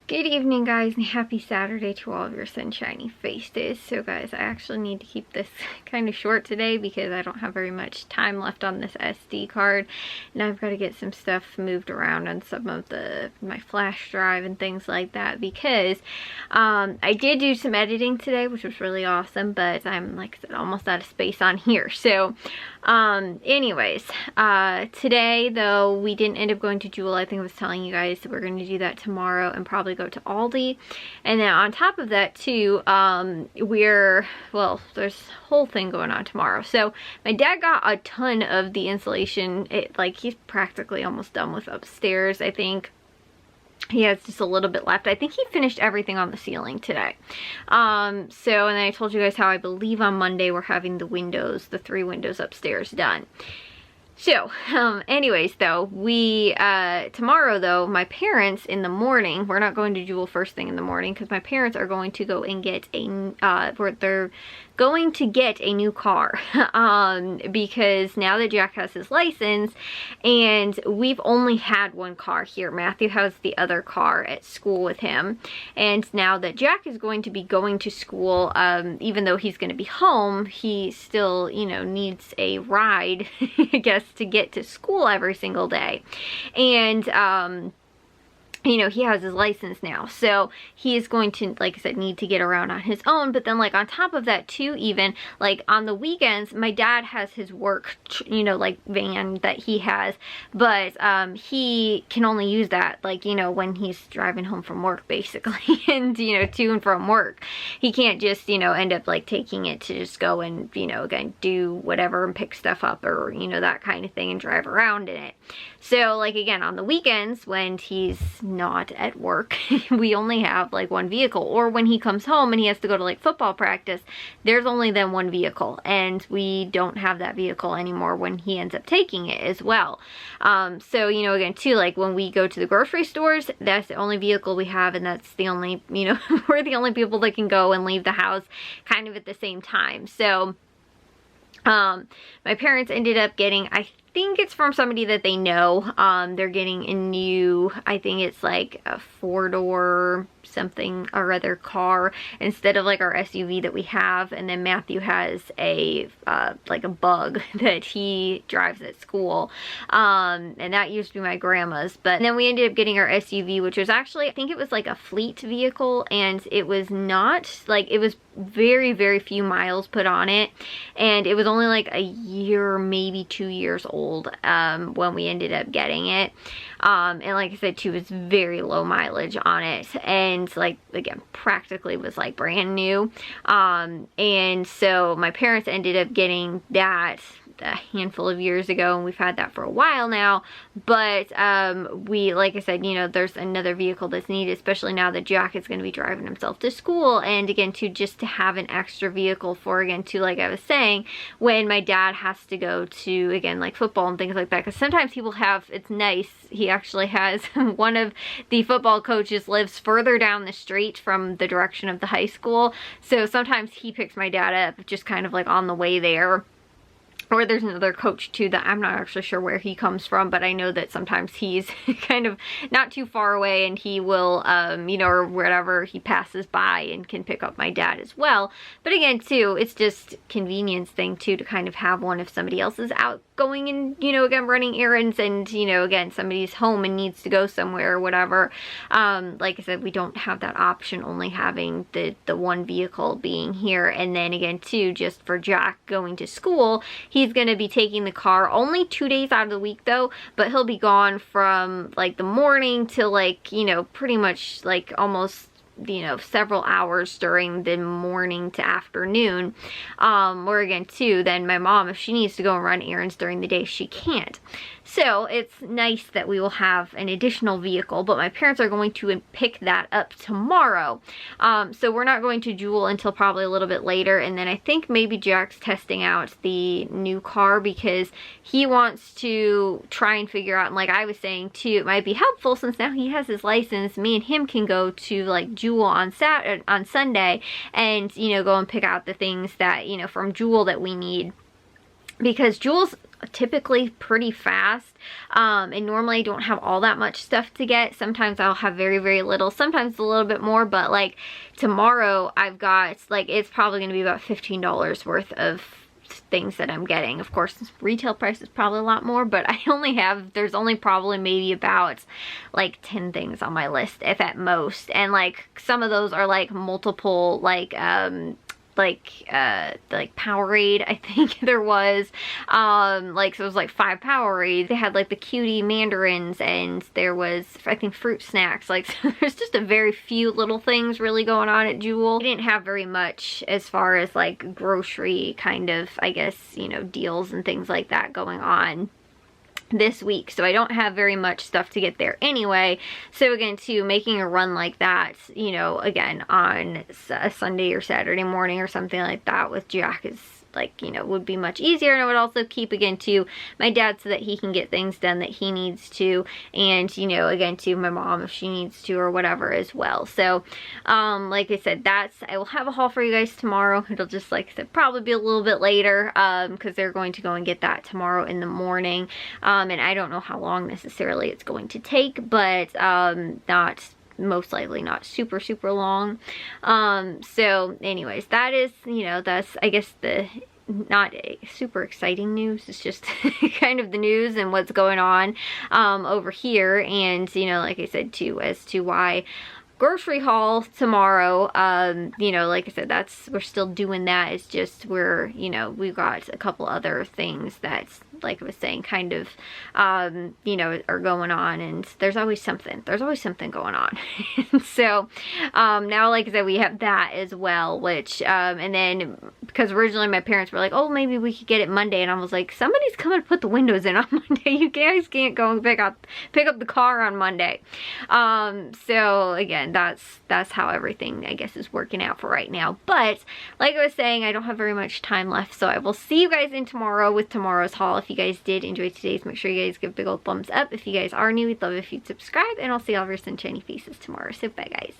Good evening, guys, and happy Saturday to all of your sunshiny faces. So guys, I actually need to keep this kind of short today because I don't have very much time left on this SD card, and I've got to get some stuff moved around on some of my flash drive and things like that, because I did do some editing today, which was really awesome, but I'm, like I said, almost out of space on here. So anyways, today though, we didn't end up going to Jewel. I think I was telling you guys that we're going to do that tomorrow and probably go to Aldi. And then on top of that too, there's a whole thing going on tomorrow. So my dad got a ton of the insulation. He's practically almost done with upstairs. I think he has just a little bit left. I think he finished everything on the ceiling today. And then I told you guys how I believe on Monday we're having the 3 windows upstairs done. So, anyways, though, tomorrow, though, my parents in the morning, we're not going to Jewel first thing in the morning, because my parents are going to go and get they're going to get a new car, because now that Jack has his license, and we've only had one car here. Matthew has the other car at school with him, and now that Jack is going to be going to school, even though he's going to be home, he still, needs a ride, I guess, to get to school every single day. And he has his license now, so he is going to, like I said, need to get around on his own. But then, like, on top of that too, even like on the weekends, my dad has his work, van that he has, but he can only use that, when he's driving home from work, basically, and to and from work. He can't just end up taking it to just go and again do whatever and pick stuff up, or that kind of thing, and drive around in it. So again, on the weekends when he's not at work, we only have one vehicle, or when he comes home and he has to go to football practice, there's only then one vehicle, and we don't have that vehicle anymore when he ends up taking it as well. So again too, when we go to the grocery stores, that's the only vehicle we have, and that's the only, we're the only people that can go and leave the house kind of at the same time. So my parents ended up getting, I think it's from somebody that they know, they're getting a new, I think it's a 4-door something or other car instead of our SUV that we have. And then Matthew has a Bug that he drives at school, and that used to be my grandma's. But then we ended up getting our SUV, which was actually, I think it was a fleet vehicle, and it was not, it was very, very few miles put on it, and it was only a year, maybe 2 years old when we ended up getting it. And like I said too, it's very low mileage on it, and again, practically was brand new. And so my parents ended up getting that a handful of years ago, and we've had that for a while now. But we, like I said, there's another vehicle that's needed, especially now that Jack is going to be driving himself to school, and again too, just to have an extra vehicle for, again too, like I was saying, when my dad has to go to, again, football and things like that, because sometimes he will have, it's nice, he actually has one of the football coaches lives further down the street from the direction of the high school, so sometimes he picks my dad up just kind of on the way there. Or there's another coach too that I'm not actually sure where he comes from, but I know that sometimes he's kind of not too far away, and he will, or wherever he passes by, and can pick up my dad as well. But again too, it's just convenience thing too, to kind of have one if somebody else is out going and, again, running errands, and, again, somebody's home and needs to go somewhere or whatever. Like I said, we don't have that option, only having the one vehicle being here. And then again too, just for Jack going to school, he's going to be taking the car only 2 days out of the week though, but he'll be gone from the morning till pretty much almost several hours during the morning to afternoon, or again too, then my mom, if she needs to go and run errands during the day, she can't. So it's nice that we will have an additional vehicle, but my parents are going to pick that up tomorrow. So we're not going to Jewel until probably a little bit later, and then I think maybe Jack's testing out the new car, because he wants to try and figure out, and like I was saying too, it might be helpful since now he has his license, me and him can go to Jewel on Sunday, and go and pick out the things that from Jewel that we need. because Jewel's typically pretty fast, and normally I don't have all that much stuff to get. Sometimes I'll have very, very little, sometimes a little bit more, but like tomorrow I've got, like, it's probably going to be about $15 worth of things that I'm getting. Of course, retail price is probably a lot more, but I only have, there's only probably maybe about like 10 things on my list, if at most, and like some of those are like multiple, like Powerade, I think there was, like, so it was like 5 Powerades. They had like the cutie mandarins, and there was, I think, fruit snacks. Like, so there's just a very few little things really going on at Jewel. I didn't have very much as far as like grocery kind of, I guess, you know, deals and things like that going on this week, so I don't have very much stuff to get there anyway. So again, too, making a run like that, you know, again on a Sunday or Saturday morning or something like that with Jack is, like, you know, would be much easier. And I would also keep, again, to my dad so that he can get things done that he needs to, and, you know, again, to my mom if she needs to or whatever as well. So like I said, I will have a haul for you guys tomorrow. It'll just, like I said, probably be a little bit later, because they're going to go and get that tomorrow in the morning, and I don't know how long necessarily it's going to take, but most likely not super long. So anyways, that is, you know, that's, I guess, the not super exciting news. It's just kind of the news and what's going on over here. And, you know, like I said too, as to why grocery haul tomorrow, you know, like I said, we're still doing that. It's just you know, we've got a couple other things that's, like I was saying, kind of, you know, are going on, and there's always something going on. So, now, like I said, we have that as well, which, and then, because originally my parents were like, oh, maybe we could get it Monday, and I was like, somebody's coming to put the windows in on Monday. You guys can't go and pick up the car on Monday. So again, that's how everything, I guess, is working out for right now. But like I was saying, I don't have very much time left, so I will see you guys in tomorrow with tomorrow's haul. If you guys did enjoy today's, make sure you guys give a big old thumbs up. If you guys are new, we'd love if you'd subscribe, and I'll see all of your sunshiny faces tomorrow. So bye, guys.